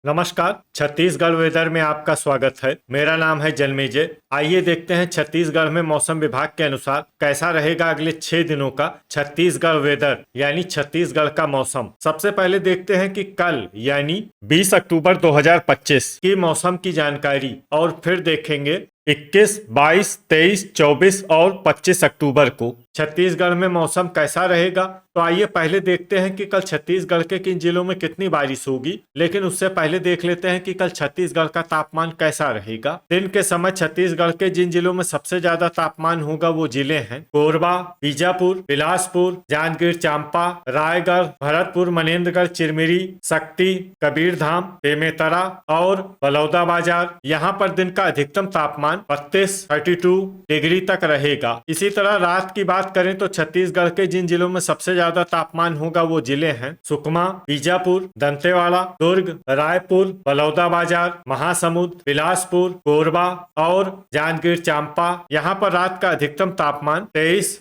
नमस्कार। छत्तीसगढ़ वेदर में आपका स्वागत है। मेरा नाम है जन्मेजय। आइए देखते हैं छत्तीसगढ़ में मौसम विभाग के अनुसार कैसा रहेगा अगले 6 दिनों का छत्तीसगढ़ वेदर यानी छत्तीसगढ़ का मौसम। सबसे पहले देखते हैं कि कल यानी 20 अक्टूबर 2025 की मौसम की जानकारी और फिर देखेंगे 21, 22, 23, 24 और 25 अक्टूबर को छत्तीसगढ़ में मौसम कैसा रहेगा। तो आइए पहले देखते हैं कि कल छत्तीसगढ़ के किन जिलों में कितनी बारिश होगी। लेकिन उससे पहले देख लेते हैं कि कल छत्तीसगढ़ का तापमान कैसा रहेगा। दिन के समय छत्तीसगढ़ के जिन जिलों में सबसे ज्यादा तापमान होगा वो जिले हैं कोरबा, बीजापुर, बिलासपुर, जांजगीर चांपा, रायगढ़, भरतपुर, मनेन्द्रगढ़, चिरमिरी, शक्ति, कबीरधाम, बेमेतरा और बलौदाबाजार। यहाँ पर दिन का अधिकतम तापमान 32 डिग्री तक रहेगा। इसी तरह रात की बात करें तो छत्तीसगढ़ के जिन जिलों में सबसे ज्यादा तापमान होगा वो जिले हैं सुकमा, बीजापुर, दंतेवाड़ा, दुर्ग, रायपुर, बलौदाबाजार, महासमुंद, बिलासपुर, कोरबा और जांजगीर चांपा। यहाँ पर रात का अधिकतम तापमान 23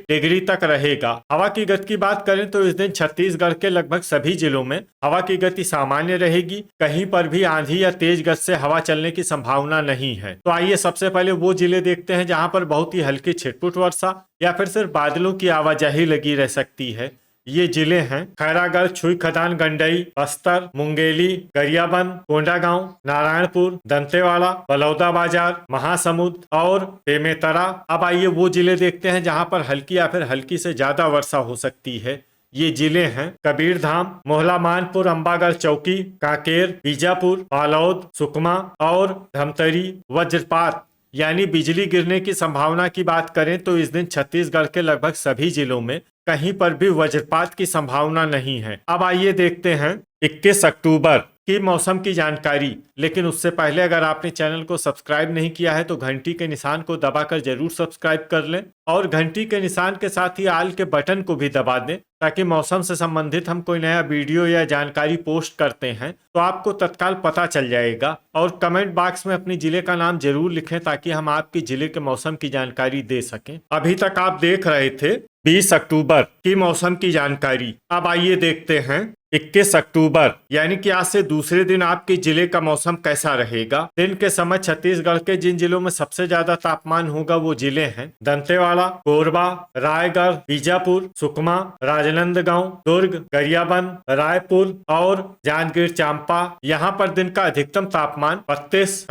डिग्री तक रहेगा। हवा की गति की बात करें तो इस दिन छत्तीसगढ़ के लगभग सभी जिलों में हवा की गति सामान्य रहेगी। कहीं पर भी आंधी या तेज गति से हवा चलने की संभावना नहीं है। तो आइए सबसे पहले वो जिले देखते हैं जहां पर बहुत ही हल्की छिटपुट वर्षा या फिर सिर्फ बादलों की आवाजाही लगी रह सकती है। ये जिले हैं खैरागढ़, छुई खदान, गंडई, बस्तर, मुंगेली, गरियाबंद, कोंडागांव, नारायणपुर, दंतेवाड़ा, बलौदाबाजार, महासमुंद और बेमेतरा। अब आइए वो जिले देखते हैं जहां पर हल्की या फिर हल्की से ज्यादा वर्षा हो सकती है। ये जिले हैं कबीरधाम, मोहला, मानपुर, अंबागढ़ चौकी, कांकेर, बीजापुर, बालोद, सुकमा और धमतरी। वज्रपात यानी बिजली गिरने की संभावना की बात करें तो इस दिन छत्तीसगढ़ के लगभग सभी जिलों में कहीं पर भी वज्रपात की संभावना नहीं है। अब आइए देखते हैं 21 अक्टूबर की मौसम की जानकारी। लेकिन उससे पहले अगर आपने चैनल को सब्सक्राइब नहीं किया है तो घंटी के निशान को दबाकर जरूर सब्सक्राइब कर लें और घंटी के निशान के साथ ही आल के बटन को भी दबा दें ताकि मौसम से संबंधित हम कोई नया वीडियो या जानकारी पोस्ट करते हैं तो आपको तत्काल पता चल जाएगा। और कमेंट बॉक्स में अपने जिले का नाम जरूर लिखें ताकि हम आपके जिले के मौसम की जानकारी दे सकें। अभी तक आप देख रहे थे 20 अक्टूबर की मौसम की जानकारी। अब आइए देखते हैं 21 अक्टूबर यानी कि आज से दूसरे दिन आपके जिले का मौसम कैसा रहेगा। दिन के समय छत्तीसगढ़ के जिन जिलों में सबसे ज्यादा तापमान होगा वो जिले हैं दंतेवाड़ा, कोरबा, रायगढ़, बीजापुर, सुकमा, राजनांदगांव, दुर्ग, गरियाबंद, रायपुर और जांजगीर चांपा। यहाँ पर दिन का अधिकतम तापमान 32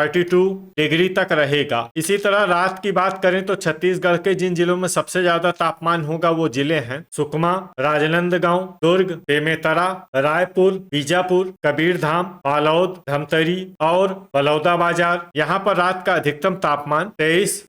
डिग्री तक रहेगा। इसी तरह रात की बात करें तो छत्तीसगढ़ के जिन जिलों में सबसे ज्यादा तापमान होगा वो जिले हैं सुकमा, राजनांदगांव, दुर्ग, बेमेतरा, रायपुर, बीजापुर, कबीरधाम, बालोद, धमतरी और बलौदाबाजार। यहाँ पर रात का अधिकतम तापमान 23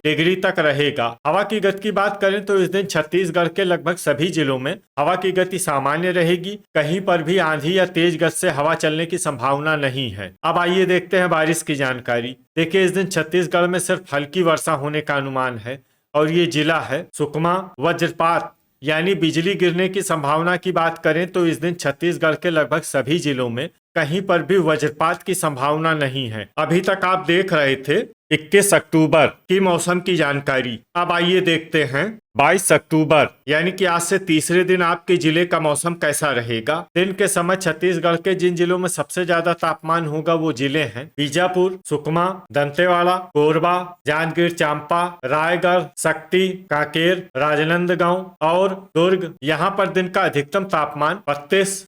डिग्री तक रहेगा। हवा की गति की बात करें तो इस दिन छत्तीसगढ़ के लगभग सभी जिलों में हवा की गति सामान्य रहेगी। कहीं पर भी आंधी या तेज गति से हवा चलने की संभावना नहीं है। अब आइए देखते हैं बारिश की जानकारी। देखिए इस दिन छत्तीसगढ़ में सिर्फ हल्की वर्षा होने का अनुमान है और ये जिला है सुकमा। वज्रपात यानी बिजली गिरने की संभावना की बात करें तो इस दिन छत्तीसगढ़ के लगभग सभी जिलों में कहीं पर भी वज्रपात की संभावना नहीं है। अभी तक आप देख रहे थे 21 अक्टूबर की मौसम की जानकारी। अब आइए देखते हैं 22 अक्टूबर यानी कि आज से तीसरे दिन आपके जिले का मौसम कैसा रहेगा। दिन के समय छत्तीसगढ़ के जिन जिलों में सबसे ज्यादा तापमान होगा वो जिले हैं बीजापुर, सुकमा, दंतेवाड़ा, कोरबा, जांजगीर चांपा, रायगढ़, शक्ति, कांकेर, राजनांदगांव और दुर्ग। यहाँ पर दिन का अधिकतम तापमान 32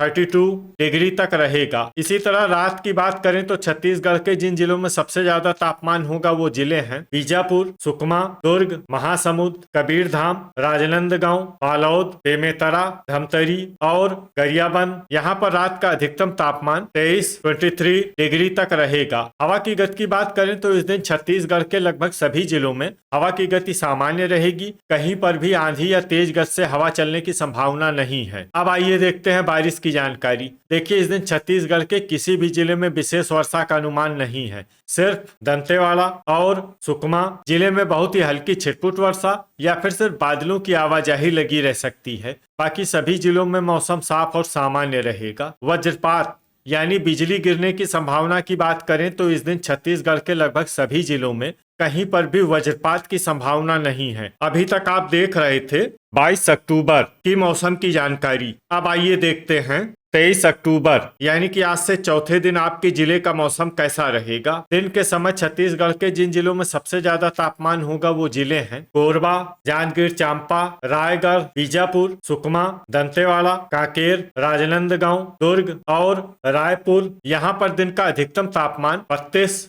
डिग्री तक रहेगा। इसी तरह रात की बात करें तो छत्तीसगढ़ के जिन जिलों में सबसे ज्यादा तापमान होगा वो जिले हैं बीजापुर, सुकमा, दुर्ग, महासमुंद, कबीरधाम, राजनांदगांव, बालोद, बेमेतरा, धमतरी और गरियाबंद। यहाँ पर रात का अधिकतम तापमान 23 डिग्री तक रहेगा। हवा की गति की बात करें तो इस दिन छत्तीसगढ़ के लगभग सभी जिलों में हवा की गति सामान्य रहेगी। कहीं पर भी आंधी या तेज गति से हवा चलने की संभावना नहीं है। अब आइए देखते हैं बारिश की जानकारी। देखिए इस दिन छत्तीसगढ़ के किसी भी जिले में विशेष वर्षा का अनुमान नहीं है। सिर्फ दंतेवाड़ा और सुकमा जिले में बहुत ही हल्की छिटपुट वर्षा या फिर सिर्फ बादलों की आवाजाही लगी रह सकती है। बाकी सभी जिलों में मौसम साफ और सामान्य रहेगा। वज्रपात यानी बिजली गिरने की संभावना की बात करें तो इस दिन छत्तीसगढ़ के लगभग सभी जिलों में कहीं पर भी वज्रपात की संभावना नहीं है। अभी तक आप देख रहे थे 22 अक्टूबर की मौसम की जानकारी। अब आइए देखते हैं 23 अक्टूबर यानी कि आज से चौथे दिन आपके जिले का मौसम कैसा रहेगा। दिन के समय छत्तीसगढ़ के जिन जिलों में सबसे ज्यादा तापमान होगा वो जिले हैं कोरबा, जांजगीर चांपा, रायगढ़, बीजापुर, सुकमा, दंतेवाड़ा, कांकेर, राजनांदगांव, दुर्ग और रायपुर। यहाँ पर दिन का अधिकतम तापमान 32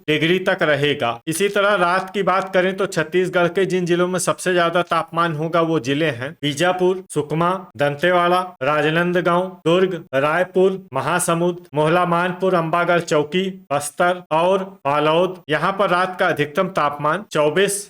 डिग्री तक रहेगा। इसी तरह रात की बात करें तो छत्तीसगढ़ के जिन जिलों में सबसे ज्यादा तापमान होगा वो जिले हैं बीजापुर, सुकमा, दंतेवाड़ा, राजनांदगांव, दुर्ग, रायपुर, महासमुंद, मोहला मानपुर, अंबागढ़ चौकी, बस्तर और बालोद। यहाँ पर रात का अधिकतम तापमान 24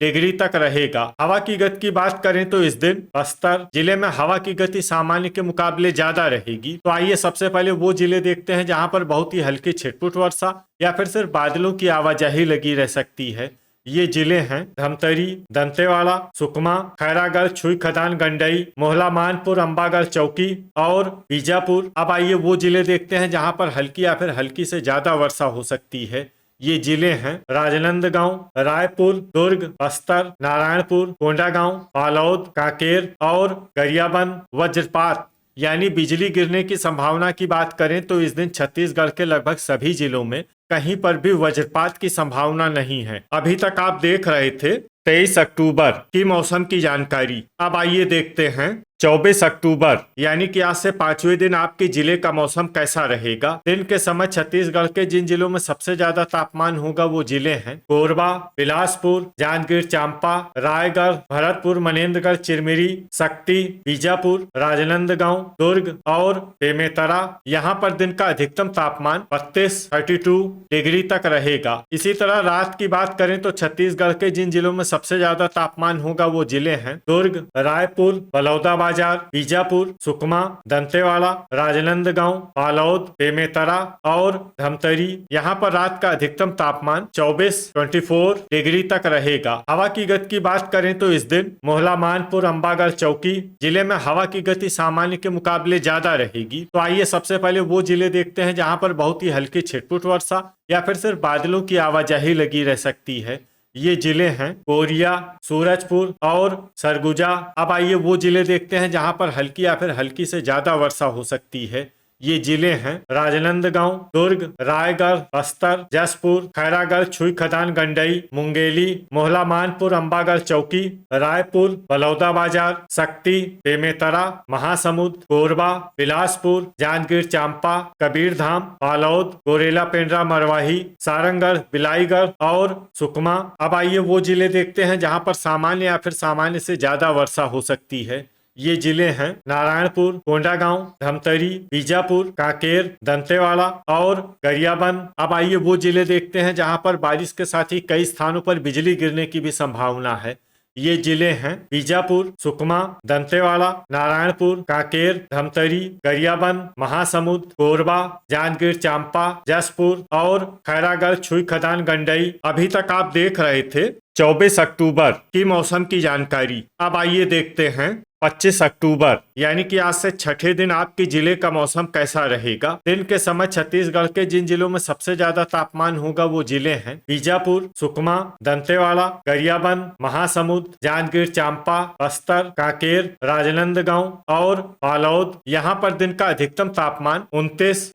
डिग्री तक रहेगा। हवा की गति की बात करें तो इस दिन बस्तर जिले में हवा की गति सामान्य के मुकाबले ज्यादा रहेगी। तो आइए सबसे पहले वो जिले देखते हैं जहाँ पर बहुत ही हल्की छिटपुट वर्षा या फिर सिर्फ बादलों की आवाजाही लगी रह सकती है। ये जिले हैं धमतरी, दंतेवाड़ा, सुकमा, खैरागढ़, छुई खदान, गंडई, मोहला मानपुर, अंबागढ़ चौकी और बीजापुर। अब आइए वो जिले देखते हैं जहां पर हल्की या फिर हल्की से ज्यादा वर्षा हो सकती है। ये जिले हैं राजनांदगांव, रायपुर, दुर्ग, बस्तर, नारायणपुर, कोंडागांव, बालोद, कांकेर और गरियाबंद। वज्रपात यानी बिजली गिरने की संभावना की बात करें तो इस दिन छत्तीसगढ़ के लगभग सभी जिलों में कहीं पर भी वज्रपात की संभावना नहीं है। अभी तक आप देख रहे थे 23 अक्टूबर की मौसम की जानकारी। अब आइए देखते हैं 24 अक्टूबर यानी कि आज से 5वें दिन आपके जिले का मौसम कैसा रहेगा। दिन के समय छत्तीसगढ़ के जिन जिलों में सबसे ज्यादा तापमान होगा वो जिले हैं कोरबा, बिलासपुर, जांजगीर चांपा, रायगढ़, भरतपुर, मनेन्द्रगढ़, चिरमिरी, शक्ति, बीजापुर, राजनांदगांव, दुर्ग और बेमेतरा। यहाँ पर दिन का अधिकतम तापमान 32 डिग्री तक रहेगा। इसी तरह रात की बात करें तो छत्तीसगढ़ के जिन जिलों में सबसे ज्यादा तापमान होगा वो जिले हैं दुर्ग, रायपुर, बलौदाबाजार, बीजापुर, सुकमा, दंतेवाड़ा, राजनांदगांव, बालोद, बेमेतरा और धमतरी। यहाँ पर रात का अधिकतम तापमान 24 डिग्री तक रहेगा। हवा की गति की बात करें तो इस दिन मोहला मानपुर, अंबागढ़ चौकी जिले में हवा की गति सामान्य के मुकाबले ज्यादा रहेगी। तो आइए सबसे पहले वो जिले देखते हैं जहाँ पर बहुत ही हल्की छिटपुट वर्षा या फिर सिर्फ बादलों की आवाजाही लगी रह सकती है। ये जिले हैं कोरिया, सूरजपुर और सरगुजा। अब आइए वो जिले देखते हैं जहां पर हल्की या फिर हल्की से ज्यादा वर्षा हो सकती है। ये जिले हैं राजनांदगांव, दुर्ग, रायगढ़, बस्तर, जसपुर, खैरागढ़, छुई खदान, गंडई, मुंगेली, मोहला मानपुर, अंबागढ़ चौकी, रायपुर, बलौदाबाजार, शक्ति, बेमेतरा, महासमुंद, कोरबा, बिलासपुर, जांजगीर चांपा, कबीरधाम, बालोद, गोरेला पेंड्रा, मरवाही, सारंगढ़, बिलाईगढ़ और सुकमा। अब आइए वो जिले देखते हैं जहां पर सामान्य या फिर सामान्य से ज्यादा वर्षा हो सकती है। ये जिले हैं नारायणपुर, कोंडागांव, धमतरी, बीजापुर, कांकेर, दंतेवाड़ा और गरियाबंद। अब आइए वो जिले देखते हैं जहां पर बारिश के साथ ही कई स्थानों पर बिजली गिरने की भी संभावना है। ये जिले हैं बीजापुर, सुकमा, दंतेवाड़ा, नारायणपुर, कांकेर, धमतरी, गरियाबंद, महासमुंद, कोरबा, जांजगीर चांपा, जसपुर और खैरागढ़, छुई खदान, गंडई। अभी तक आप देख रहे थे 24 अक्टूबर की मौसम की जानकारी। अब आइए देखते हैं 25 अक्टूबर यानी कि आज से छठे दिन आपके जिले का मौसम कैसा रहेगा। दिन के समय छत्तीसगढ़ के जिन जिलों में सबसे ज्यादा तापमान होगा वो जिले हैं बीजापुर, सुकमा, दंतेवाड़ा, गरियाबंद, महासमुंद, जांजगीर चांपा, बस्तर, कांकेर, राजनांदगांव और बालोद। यहाँ पर दिन का अधिकतम तापमान 29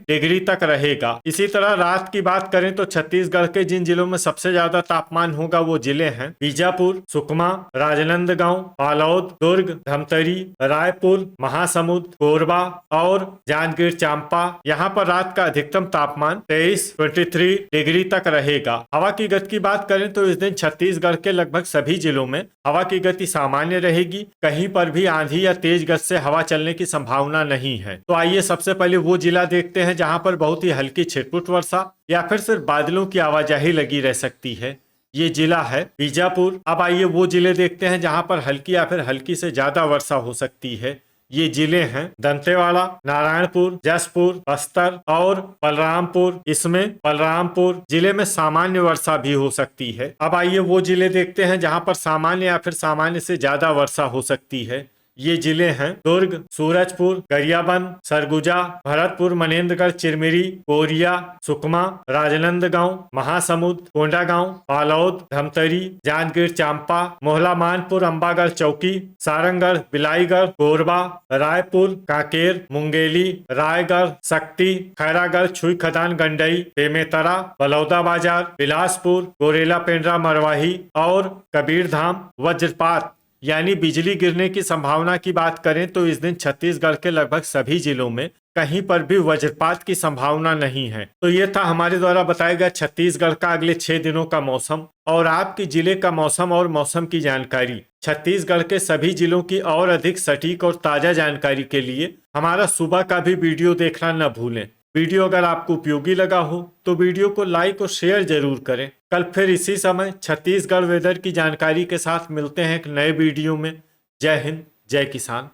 डिग्री तक रहेगा। इसी तरह रात की बात करें तो छत्तीसगढ़ के जिन जिलों में सबसे ज्यादा तापमान होगा वो जिले हैं बीजापुर, सुकमा, राजनांदगांव, बालोद, दुर्ग, धमतरी, रायपुर, महासमुंद, कोरबा और जांजगीर चांपा। यहाँ पर रात का अधिकतम तापमान 23 डिग्री तक रहेगा। हवा की गति की बात करें तो इस दिन छत्तीसगढ़ के लगभग सभी जिलों में हवा की गति सामान्य रहेगी। कहीं पर भी आंधी या तेज गति से हवा चलने की संभावना नहीं है। तो आइए सबसे पहले वो जिला देखते हैं जहाँ पर बहुत ही हल्की छिटपुट वर्षा या फिर सिर्फ बादलों की आवाजाही लगी रह सकती है। ये जिला है बीजापुर। अब आइए वो जिले देखते हैं जहां पर हल्की या फिर हल्की से ज्यादा वर्षा हो सकती है। ये जिले हैं दंतेवाड़ा, नारायणपुर, जसपुर, बस्तर और बलरामपुर। इसमें बलरामपुर जिले में सामान्य वर्षा भी हो सकती है। अब आइए वो जिले देखते हैं जहां पर सामान्य या फिर सामान्य से ज्यादा वर्षा हो सकती है। ये जिले हैं दुर्ग, सूरजपुर, गरियाबंद, सरगुजा, भरतपुर, मनेन्द्रगढ़, चिरमिरी, कोरिया, सुकमा, राजनांदगांव, महासमुंद, कोंडागांव, बालोद, धमतरी, जांजगीर चांपा, मोहला मानपुर, अंबागढ़ चौकी, सारंगगढ़, बिलाईगढ़, कोरबा, रायपुर, कांकेर, मुंगेली, रायगढ़, शक्ति, खैरागढ़, छुई खदान, गंडई, बेमेतरा, बलौदा बाजार, बिलासपुर, गोरेला पेंड्रा, मरवाही और कबीरधाम। वज्रपात यानी बिजली गिरने की संभावना की बात करें तो इस दिन छत्तीसगढ़ के लगभग सभी जिलों में कहीं पर भी वज्रपात की संभावना नहीं है। तो ये था हमारे द्वारा बताया गया छत्तीसगढ़ का अगले 6 दिनों का मौसम और आपके जिले का मौसम और मौसम की जानकारी। छत्तीसगढ़ के सभी जिलों की और अधिक सटीक और ताजा जानकारी के लिए हमारा सुबह का भी वीडियो देखना न भूलें। वीडियो अगर आपको उपयोगी लगा हो तो वीडियो को लाइक और शेयर जरूर करें। कल फिर इसी समय छत्तीसगढ़ वेदर की जानकारी के साथ मिलते हैं एक नए वीडियो में। जय हिंद, जय किसान।